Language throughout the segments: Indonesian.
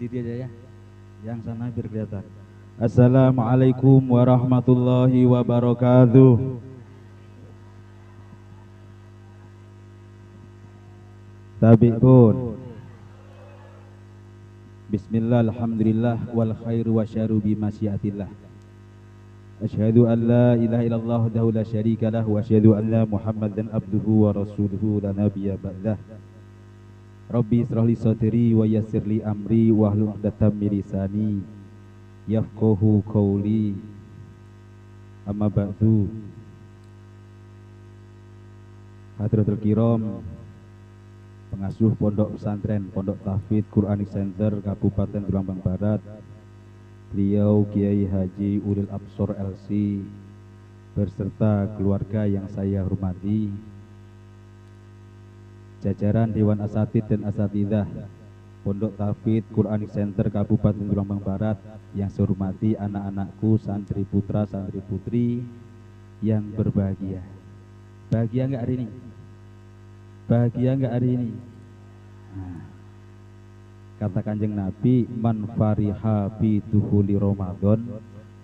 Berdiri aja ya. Yang sana biar kelihatan. Assalamualaikum warahmatullahi wabarakatuh. Tabi pun. Bismillah, alhamdulillah, wal khairu wa syaru bi masyiatillah. Asyhadu an la ilaha illallah wahdahu la syarikalah wa asyhadu anna Muhammadan abduhu wa rasuluhu la nabiyya ba'dah. Rabbi israh li sadri wa yassir li amri wahlul 'uqdatam min lisani yafqahu qawli. Amma ba'du. Hadratul kiram, pengasuh Pondok Pesantren Pondok Tahfidz Quranic Center Kabupaten Tulang Barat, beliau Kiai Haji Ulil Absor LC berserta keluarga yang saya hormati, jajaran Dewan Asatidz dan Asatidzah Pondok Tahfidz Quranic Center Kabupaten Tulang Barat yang saya hormati, anak-anakku, santri putra, santri putri yang berbahagia. Bahagia enggak hari ini? Bahagia enggak hari ini? Nah, kata Kanjeng Nabi, man fariha bi dukhuli Ramadan,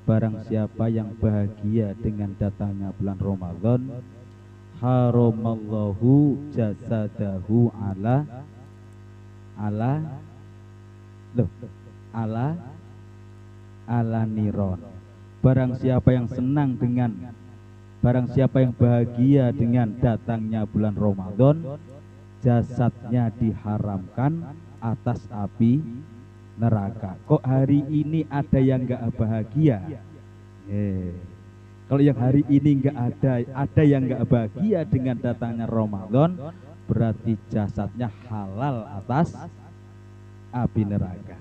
barang siapa yang bahagia dengan datangnya bulan Ramadan, haramallahu jasadahu ala niron. Barang siapa yang senang dengan, barang siapa yang bahagia dengan datangnya bulan Ramadan, jasadnya diharamkan atas api neraka. Kok hari ini ada yang enggak bahagia? Kalau yang hari ini enggak ada yang enggak bahagia dengan datangnya Ramadan, berarti jasadnya halal atas api neraka.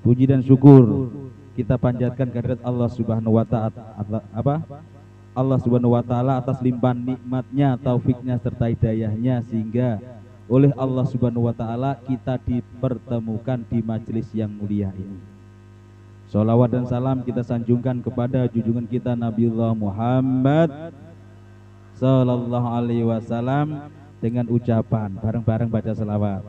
Puji dan syukur kita panjatkan kehadirat Allah Subhanahu wa ta'ala Allah Subhanahu wa ta'ala atas limpahan nikmatnya, taufiknya serta hidayahnya, sehingga oleh Allah Subhanahu wa ta'ala kita dipertemukan di majelis yang mulia ini. Sholawat dan salam kita sanjungkan kepada junjungan kita Nabiullah Muhammad sallallahu alaihi wasallam dengan ucapan bareng-bareng baca selawat.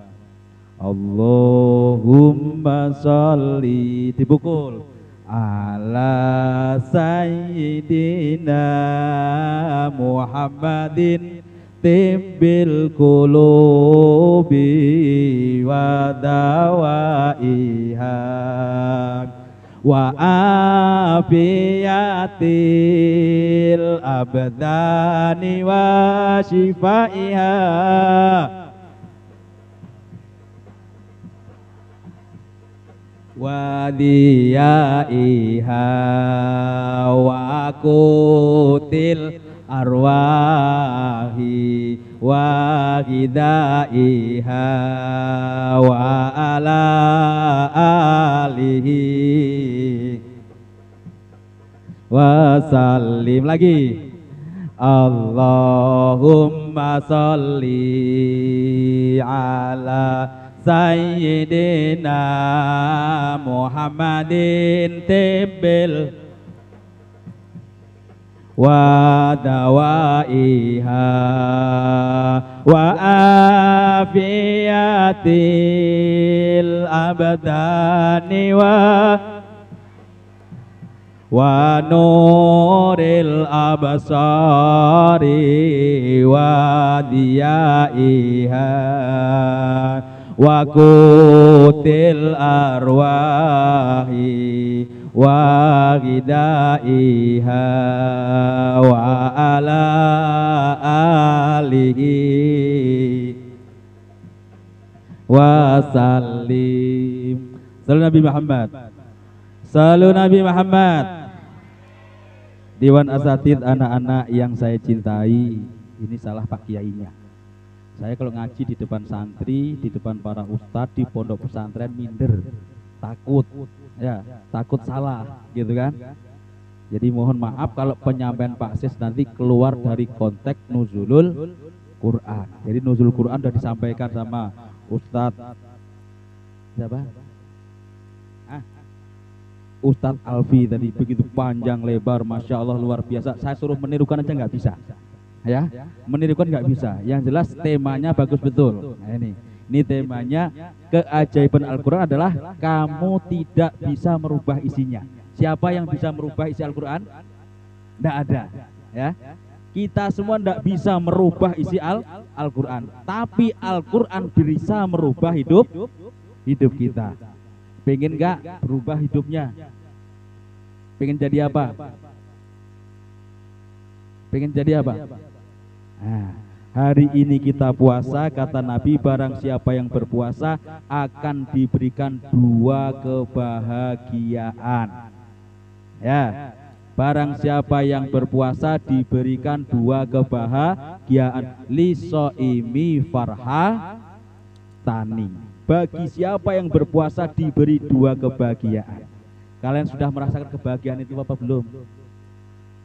Allahumma sholli, dipukul, ala sayyidina Muhammadin tibbil qulubi wa dawaiha wa afiyatil abdani wa shifaiha wa diyaiha wa kutil arwahi wa hidaiha wa ala alihi wa sallim. Lagi, Allahumma sholli ala sayyidina Muhammadin tibbil wa dawaiha wa afiyatil abdani wa nuril absari wa diyaiha wa kutil arwahi wa hidaiha wa ala alihi wa sallim. Salam Nabi Muhammad, salam Nabi Muhammad. Dewan Asatidz, anak-anak yang saya cintai, ini salah Pak Kiainya. Saya kalau ngaji di depan santri, di depan para ustadz di pondok pesantren minder, takut, ya, takut salah, gitu kan? Jadi mohon maaf kalau penyampaian Pak Sis nanti keluar dari konteks nuzulul Quran. Jadi nuzulul Quran sudah disampaikan sama Ustadz siapa? Ustadz Alfi tadi, begitu panjang lebar, masya Allah luar biasa. Saya suruh menirukan aja nggak bisa, ya, menirukan nggak bisa. Yang jelas temanya bagus betul. Nah, Ini temanya, keajaiban Al-Quran adalah kamu tidak bisa merubah isinya. Siapa yang bisa merubah isi Al-Quran? Tidak ada, ya. Kita semua tidak bisa merubah isi Al-Quran, tapi Al-Quran bisa merubah hidup kita. Pengen nggak berubah hidupnya? Pengen jadi apa? Pengen jadi apa? Nah, hari ini kita puasa, kata Nabi, barang siapa yang berpuasa akan diberikan 2 kebahagiaan. Ya, barang siapa yang berpuasa diberikan 2 kebahagiaan. Lisoimi farha tani. Bagi siapa yang berpuasa diberi 2 kebahagiaan. Kalian sudah merasakan kebahagiaan itu apa belum?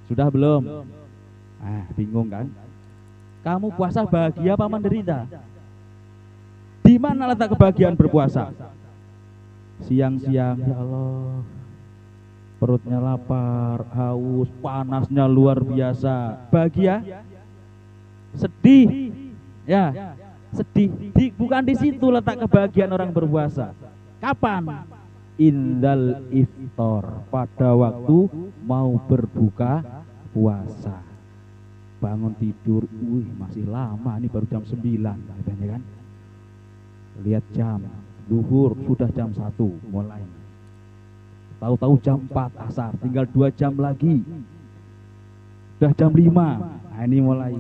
Sudah belum? Bingung kan? Kamu puasa bahagia apa menderita? Di mana letak kebahagiaan berpuasa? Siang-siang, ya Allah, perutnya lapar, haus, panasnya luar biasa. Bahagia? Sedih? Ya, sedih. Bukan di situ letak kebahagiaan orang berpuasa. Kapan? Indal iftar, pada waktu mau berbuka puasa. Bangun tidur, masih lama, ini baru jam 9 katanya kan. Lihat jam, zuhur sudah jam 1 mulai. Tahu-tahu jam 4 asar, tinggal 2 jam lagi. Sudah jam 5. Nah, ini mulai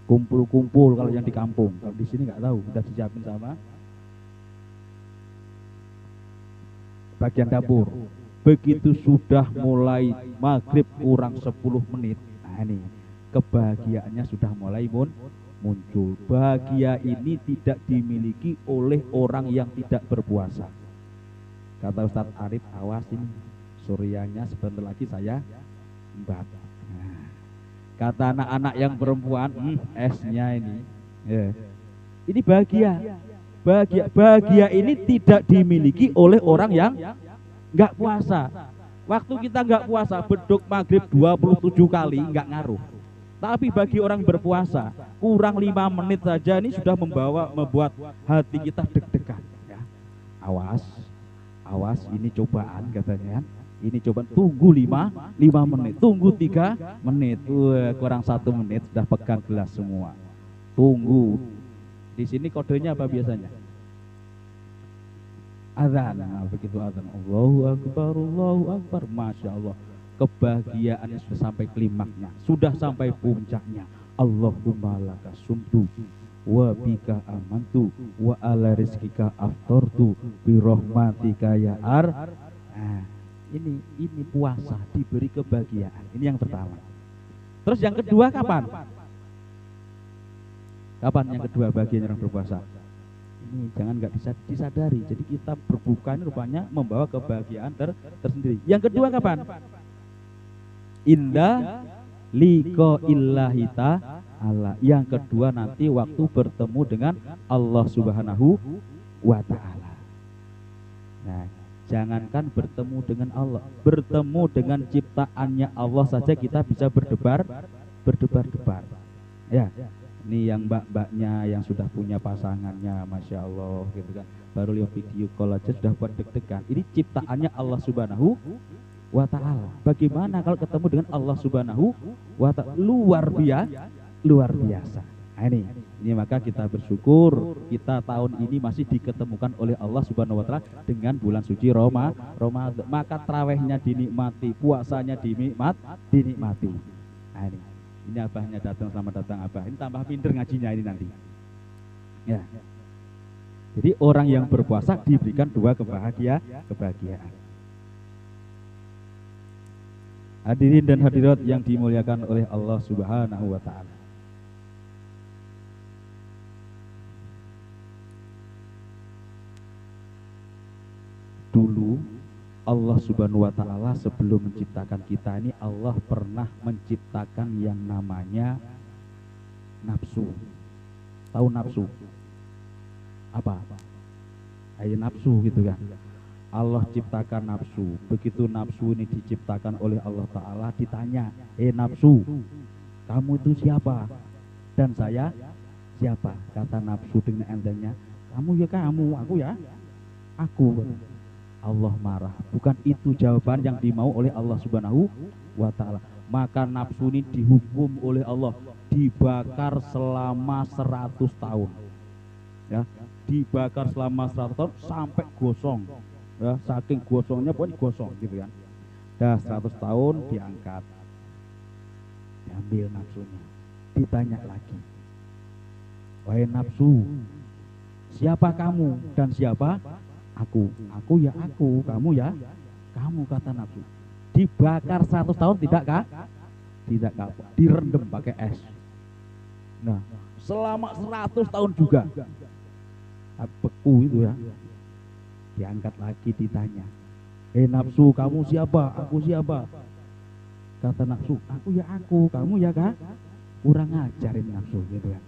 kumpul-kumpul kalau yang di kampung. Kalau di sini nggak tahu, udah disiapin sama bagian dapur. Begitu sudah mulai maghrib kurang 10 menit, nah ini kebahagiaannya sudah mulai muncul. Bahagia ini tidak dimiliki oleh orang yang tidak berpuasa. Kata Ustadz Arif, awas ini suryanya sebentar lagi saya mbak. Nah, kata anak-anak yang perempuan, esnya ini, ini bahagia. Bahagia ini tidak dimiliki oleh orang yang nggak puasa. Waktu kita nggak puasa, beduk maghrib 27 kali nggak ngaruh. Tapi bagi orang berpuasa, kurang 5 menit saja ini sudah membuat hati kita deg-degan. Ya. Awas, ini cobaan katanya. Ini cobaan, tunggu 5 menit, tunggu 3 menit, kurang 1 menit sudah pegang gelas semua. Tunggu. Di sini kodenya apa biasanya? Azan. Nah, begitu azan, Allahu Akbar, Masya Allah. Kebahagiaannya sudah sampai klimaknya, sudah sampai puncaknya. Allahumma laka sumtu wa bika amantu wa ala rizkika aftortu bi rahmatika ya ar. Nah, ini puasa diberi kebahagiaan. Ini yang pertama. Terus yang kedua kapan? Kapan yang kedua bagian orang berpuasa? Ini jangan nggak disadari. Jadi kita berbuka ini rupanya membawa kebahagiaan tersendiri. Yang kedua kapan? Indah liko illahi ta'ala. Yang kedua nanti waktu bertemu dengan Allah Subhanahu wa ta'ala. Nah, jangankan bertemu dengan Allah, bertemu dengan ciptaannya Allah saja kita bisa berdebar-debar. Ya. Ini yang mbak-mbaknya yang sudah punya pasangannya, Masya Allah gitu kan, baru lihat video call aja sudah buat deg-degan. Ini ciptaannya Allah Subhanahu wa ta'ala. Bagaimana kalau ketemu dengan Allah Subhanahu wa ta'ala? Luar biasa. Nah, ini maka kita bersyukur kita tahun ini masih diketemukan oleh Allah Subhanahu wa ta'ala dengan bulan suci Ramadan. Maka trawehnya dinikmati, puasanya dinikmati. Nah, ini abahnya datang, selamat datang abah. Ini tambah pinter ngajinya ini nanti. Ya. Jadi orang yang berpuasa diberikan 2 kebahagiaan. Hadirin dan hadirat yang dimuliakan oleh Allah Subhanahu wa ta'ala. Dulu Allah Subhanahu wa ta'ala sebelum menciptakan kita ini, Allah pernah menciptakan yang namanya nafsu. Tahu nafsu? Apa? Ayo nafsu gitu kan. Allah ciptakan nafsu. Begitu nafsu ini diciptakan oleh Allah ta'ala, ditanya, nafsu, kamu itu siapa? Dan saya siapa? Kata nafsu dengan entengnya, Kamu ya kamu, aku ya aku. Allah marah. Bukan itu jawaban yang dimau oleh Allah Subhanahu wa taala. Maka nafsu ini dihukum oleh Allah dibakar selama 100 tahun. Ya, dibakar selama 100 tahun sampai gosong. Ya, saking gosongnya pokoknya gosong gitu kan. Dah 100 tahun diangkat. Diambil nafsunya. Ditanya lagi. Wahai nafsu, siapa kamu dan siapa aku? Aku ya aku, kamu ya kamu, kata nafsu. Dibakar 100 tahun tidak kah? Tidak kapok, direndam pakai es. Nah, selama 100 tahun juga beku itu ya. Diangkat lagi, ditanya, nafsu, kamu siapa? Aku siapa? Kata nafsu, aku ya aku, kamu ya kah? Kurang ngajarin nafsu gitu kan.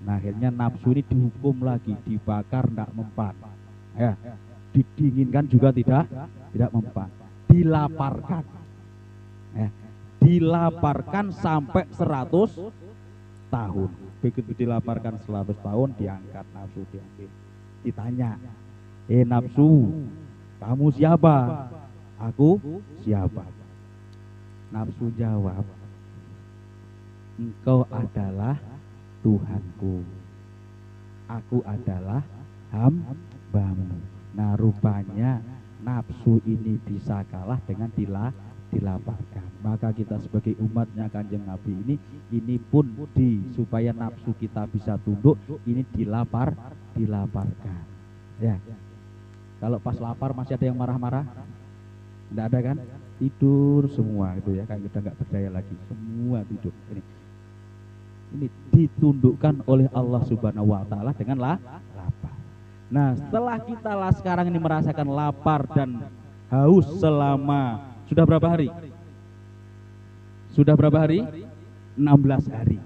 Nah, akhirnya nafsu ini dihukum lagi, dibakar tidak mempan, ya, didinginkan juga tidak mempan, dilaparkan, ya, dilaparkan sampai 100 tahun. Begitu dilaparkan 100 tahun, diangkat nafsu, diambil, ditanya, nafsu, kamu siapa? Aku siapa? Nafsu jawab, engkau adalah Tuhanku, aku adalah hambamu. Nah, rupanya nafsu ini bisa kalah dengan dilaparkan. Maka kita sebagai umatnya Kanjeng Nabi ini pun supaya nafsu kita bisa tunduk, ini dilaparkan. Ya. Kalau pas lapar masih ada yang marah-marah? Tidak ada kan? Tidur semua itu ya, kayak kita nggak berdaya lagi, semua tidur. Ini ditundukkan oleh Allah Subhanahu wa taala dengan lapar. Nah, setelah kita sekarang ini merasakan lapar dan haus selama sudah berapa hari? Sudah berapa hari? 16 hari.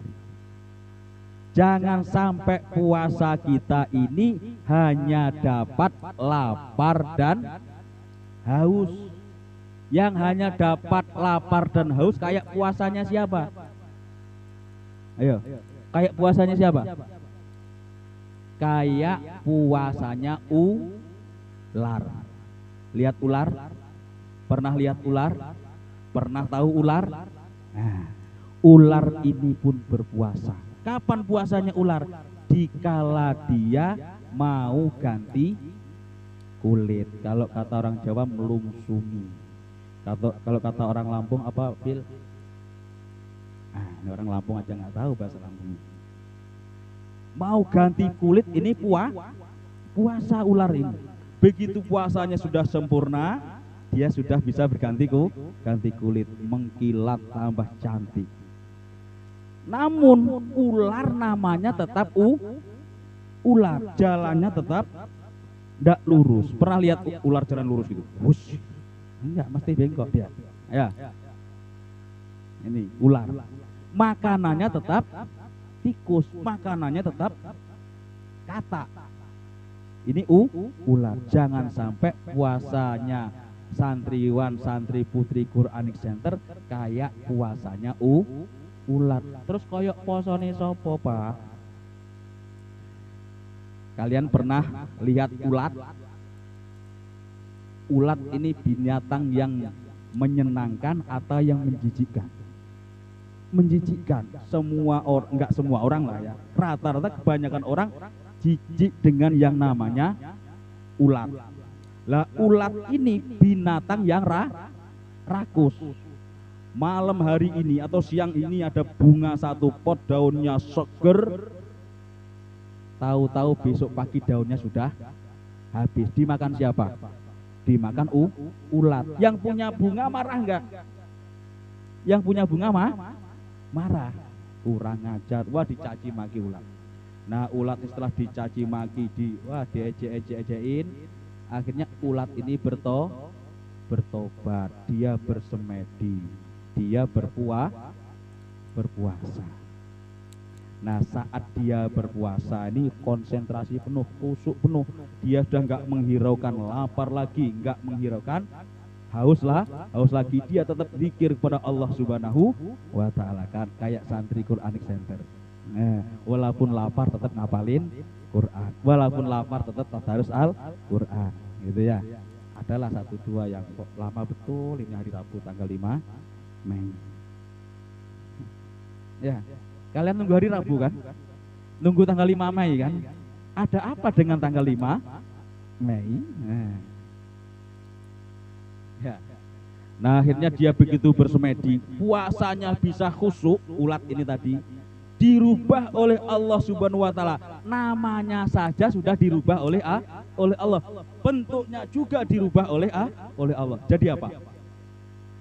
Jangan sampai puasa kita ini hanya dapat lapar dan haus. Yang hanya dapat lapar dan haus kayak puasanya siapa? Ayo, kayak puasanya siapa? Kayak puasanya ular. Lihat ular? Pernah lihat ular? Pernah tahu ular? Nah, ular ini pun berpuasa. Kapan puasanya ular? Dikala dia mau ganti kulit. Kalau kata orang Jawa melungsumi. Kalau kata orang Lampung apa, Phil? Ini orang Lampung aja nggak tahu bahasa Lampung. Mau ganti kulit, ini puasa ular ini. Begitu puasanya sudah sempurna, dia sudah bisa ganti kulit, mengkilat tambah cantik. Namun ular namanya tetap ular, jalannya tetap tidak lurus. Pernah lihat ular jalan lurus gitu? Wush. Enggak, mesti bengkok dia. Ya. Ini ular. Makanannya tetap tikus, makanannya tetap katak. Ini ular. Jangan sampai puasanya santriwan santri putri Quranic Center kayak puasanya ular. Terus koyok posone sopo, Pak? Kalian pernah lihat ulat? Ulat ini binatang yang menyenangkan atau yang menjijikkan? Menjijikkan. Enggak semua orang lah ya. Rata-rata kebanyakan orang jijik dengan yang namanya ulat. Lah, ulat ini binatang yang rakus. Malam hari ini atau siang ini ada bunga satu pot, daunnya seger. Tahu-tahu besok pagi daunnya sudah habis. Dimakan siapa? Dimakan ulat. Yang punya bunga marah enggak? Yang punya bunga marah. Kurang ajar. Wah, dicaci maki ulat. Nah, ulat setelah dicaci maki, diejek-ejekin, akhirnya ulat ini bertobat. Dia bersemedi. Dia berpuasa. Nah, saat dia berpuasa ini konsentrasi penuh, kusuk penuh. Dia sudah enggak menghiraukan lapar lagi, enggak menghiraukan haus lagi. Dia tetap zikir kepada Allah Subhanahu wa taala, kan kayak santri Quranic Center. Walaupun lapar tetap ngapalin Quran. Walaupun lapar tetap tadarus Al-Quran, gitu ya. Adalah satu dua yang kok lama betul ini hari Rabu tanggal 5 Mei. Ya, kalian nunggu hari Rabu kan? Nunggu tanggal 5 Mei kan? Ada apa dengan tanggal 5 Mei? Nah, akhirnya dia begitu bersemedi, puasanya bisa khusyuk, ulat ini tadi dirubah oleh Allah Subhanahu wa taala. Namanya saja sudah dirubah oleh Allah. Bentuknya juga dirubah oleh Allah. Jadi apa?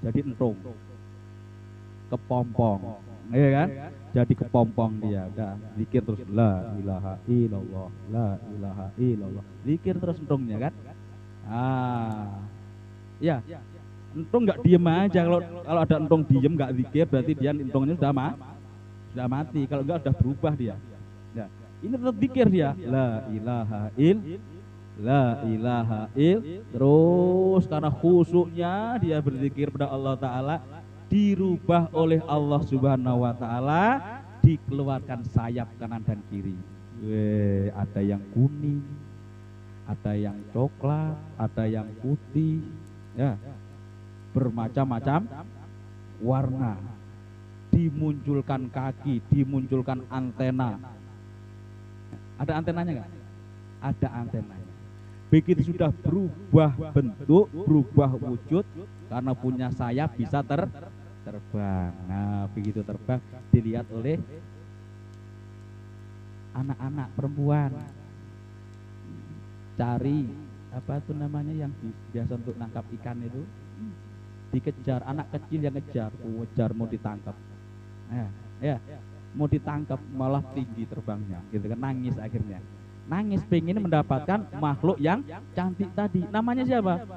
Jadi entung. Kepompong. Iya kan? Jadi kepompong dia. Udah zikir terus la ilaha illallah, la ilaha illallah. Zikir terus entungnya kan? Ya. Entung nggak diem aja. Kalau ada entung diem nggak zikir berarti dia entungnya sudah mati. Kalau enggak sudah berubah dia. Ya. Ini tetap zikir dia. La ilaha il. Terus karena khusyuknya dia berzikir pada Allah Ta'ala, dirubah oleh Allah Subhanahu wa Ta'ala, dikeluarkan sayap kanan dan kiri. Ada yang kuning, ada yang coklat, ada yang putih, ya, bermacam-macam warna. Dimunculkan kaki, dimunculkan antena. Ada antenanya nggak? Ada antenanya. Begitu sudah berubah bentuk, berubah wujud, karena punya sayap bisa terbang. Nah, begitu terbang dilihat oleh anak-anak perempuan. Cari apa itu namanya yang biasa untuk nangkap ikan itu, dikejar, anak kecil yang ngejar mau ditangkap. Ya, mau ditangkap malah tinggi terbangnya, gitu kan, nangis akhirnya. Nangis pengen mendapatkan makhluk yang cantik tadi. Namanya siapa?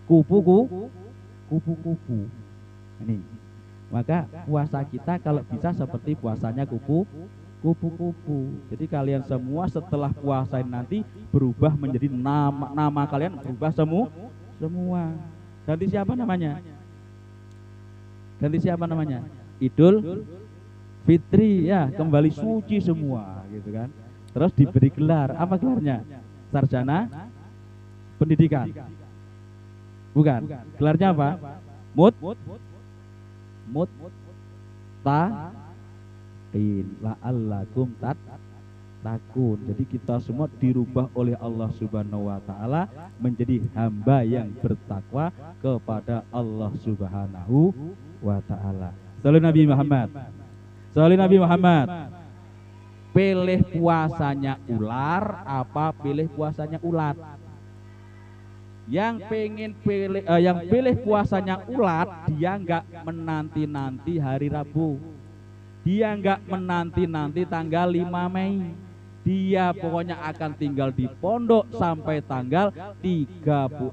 Kupu-kupu. Ini. Maka puasa kita kalau bisa seperti puasanya kupu-kupu. Jadi kalian semua setelah puasa nanti berubah menjadi nama kalian berubah semua. Ganti siapa namanya? Idul Fitri, ya, kembali suci semua, gitu kan. Terus diberi gelar, apa gelarnya? Sarjana pendidikan. Bukan. Gelarnya apa? Muttaqin la'allakum takun. Jadi kita semua dirubah oleh Allah Subhanahu wa Ta'ala menjadi hamba yang bertakwa kepada Allah Subhanahu wa Ta'ala. Sallallahu Nabi Muhammad. Pilih puasanya ular apa pilih puasanya ulat? Yang pilih puasanya ulat, dia enggak menanti-nanti hari Rabu. Dia enggak menanti-nanti tanggal 5 Mei. Dia pokoknya akan tinggal di pondok sampai tanggal 29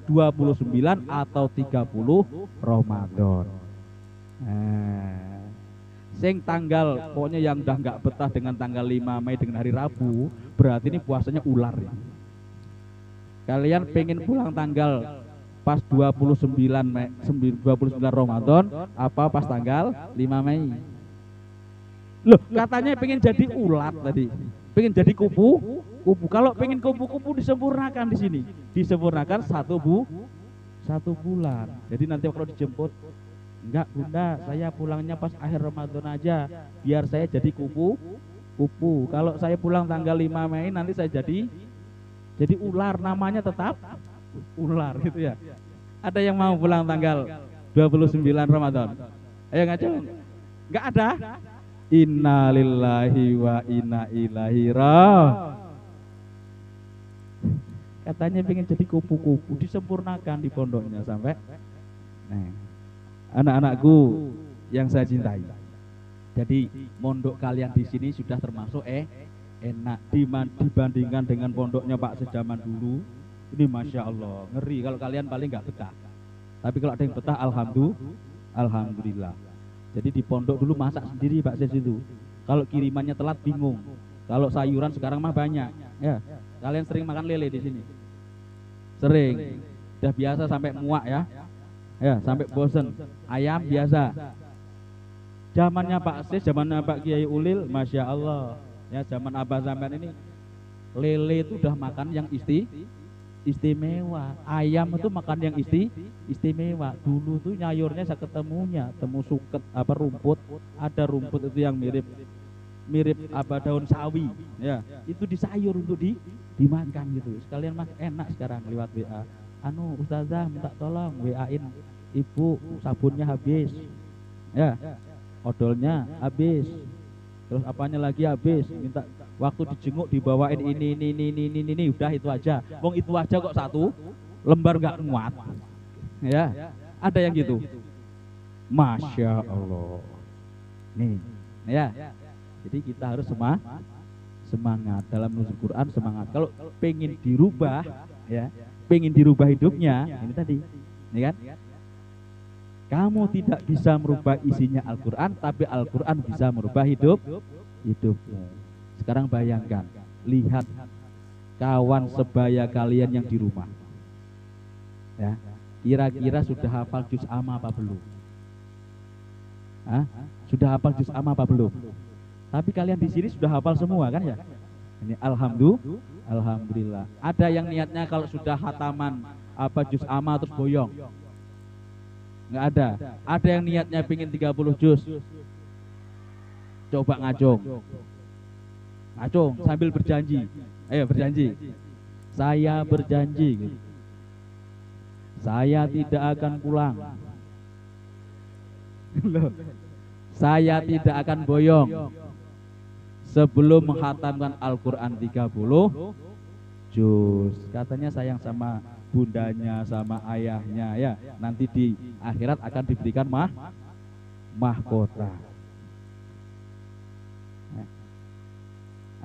atau 30 Ramadan. Sing tanggal pokoknya yang udah nggak betah dengan tanggal 5 Mei dengan hari Rabu, berarti ini puasanya ular ya. Kalian pengen pulang tanggal pas 29 Ramadan apa pas tanggal 5 Mei? Loh, katanya pengen jadi ulat tadi. Pengen jadi kupu. Kalau pengen kupu-kupu disempurnakan di sini. Disempurnakan satu bulan. Jadi nanti kalau dijemput, enggak bunda, saya pulangnya pas akhir Ramadan aja, biar saya jadi kupu. Kalau saya pulang tanggal 5 Mei nanti saya jadi ular, namanya tetap ular, gitu ya. Ada yang mau pulang tanggal 29 Ramadan? Ayo ngaco. Enggak ada. Innalillahi wa inna ilaihi raji'un. Katanya pengen jadi kupu-kupu, disempurnakan di pondoknya sampai. Nah, anak-anakku yang saya cintai. Jadi mondok kalian di sini sudah termasuk enak dibandingkan dengan pondoknya Pak sejaman dulu. Ini masya Allah ngeri. Kalau kalian paling nggak betah. Tapi kalau ada yang betah, alhamdulillah. Jadi di pondok dulu masak sendiri Pak Ses itu. Kalau kirimannya telat bingung. Kalau sayuran sekarang mah banyak. Ya, kalian sering makan lele di sini? Sering. Udah biasa sampai muak ya. Ya, sampai bosen. Ayam biasa. Zamannya Pak Sis, zamannya Pak Kiai Ulil, masya Allah. Ya zaman abah sampean ini lele itu udah makan yang istimewa. Ayam itu makan yang istimewa. Dulu tuh nyayurnya saya ketemunya, temu suket apa rumput, ada rumput itu yang mirip mirip apa daun sawi, ya itu disayur untuk dimakan gitu. Sekalian mas enak sekarang lewat WA. Anu Ustazah minta tolong WA-in ibu sabunnya habis, ya odolnya habis, terus apanya lagi habis, minta waktu dijenguk dibawain ini udah itu aja. Wong itu aja kok satu lembar nggak muat, ya ada yang gitu. Masya Allah. Nih, ya. Jadi kita harus semangat dalam menulis Quran, semangat. Kalau pengen dirubah, ya, pengen dirubah hidupnya, ini tadi, ini kan? Kamu tidak bisa merubah isinya Al-Quran, tapi Al-Quran bisa merubah hidupmu. Sekarang bayangkan, lihat kawan sebaya kalian yang di rumah, ya, kira-kira sudah hafal juz amma apa belum? Hah? Sudah hafal juz amma apa belum? Tapi kalian di sini sudah hafal semua kan ya? Ini alhamdulillah. Ada yang niatnya kalau sudah hataman apa juz amma terus boyong? Enggak ada. Ada yang niatnya pingin 30 juz. Coba ngacung. Ngacung sambil berjanji. Ayo berjanji. Saya berjanji gitu. Saya tidak akan pulang. Loh. Saya tidak akan boyong sebelum menghatamkan Al-Quran 30 juz. Katanya sayang sama bundanya, sama ayahnya, ya. Nanti di akhirat akan diberikan mahkota.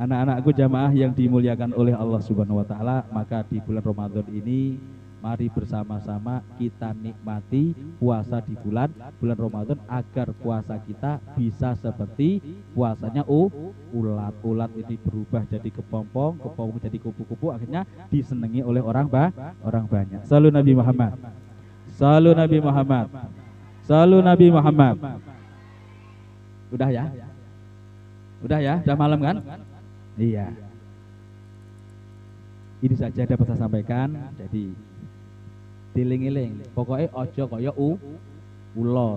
Anak-anakku jamaah yang dimuliakan oleh Allah Subhanahu wa taala, maka di bulan Ramadan ini mari bersama-sama kita nikmati puasa di bulan Ramadan agar puasa kita bisa seperti puasanya ulat. Ulat ini berubah jadi kepompong, kepompong jadi kupu-kupu, akhirnya disenangi oleh orang banyak. Salu Nabi Muhammad. Salu Nabi Muhammad. Salu Nabi Muhammad. Udah ya? Udah ya? Udah malam kan? Iya. Ini saja dapat saya sampaikan. Jadi diling-iling, pokoknya ojo kaya ulo,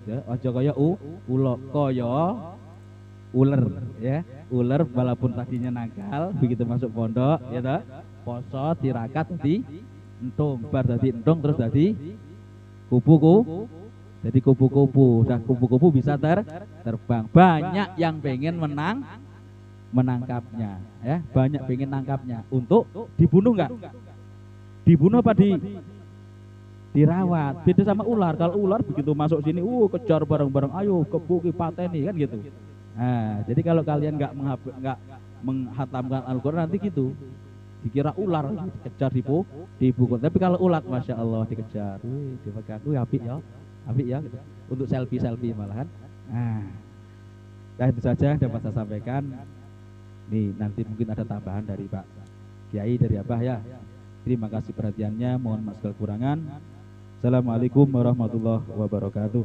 ya, ojo kaya ulo, kaya uler, ya, uler walaupun tadinya nakal, begitu masuk pondok, ya toh, poso tirakat di entung, bar tadi entung terus tadi kupu-kupu, jadi kupu-kupu, udah kupu-kupu bisa terbang. Banyak yang pengen menangkapnya, ya, banyak pengen nangkapnya. Untuk dibunuh enggak? Dibunuh apa dirawat? Beda sama ular. Kalau ular begitu masuk sini, kejar bareng-bareng, ayo kebuki pateni kan gitu. Nah, jadi kalau kalian nggak menghatamkan Al-Quran nanti gitu, dikira ular, dikejar dipukul. Tapi kalau ulat, masya Allah dikejar, dipegang, apik ya, gitu. Untuk selfie malahan. Nah, itu saja dapat saya sampaikan. Nih nanti mungkin ada tambahan dari Pak Kiai, dari Abah ya. Terima kasih perhatiannya, mohon maaf segala kekurangan. Assalamualaikum warahmatullahi wabarakatuh.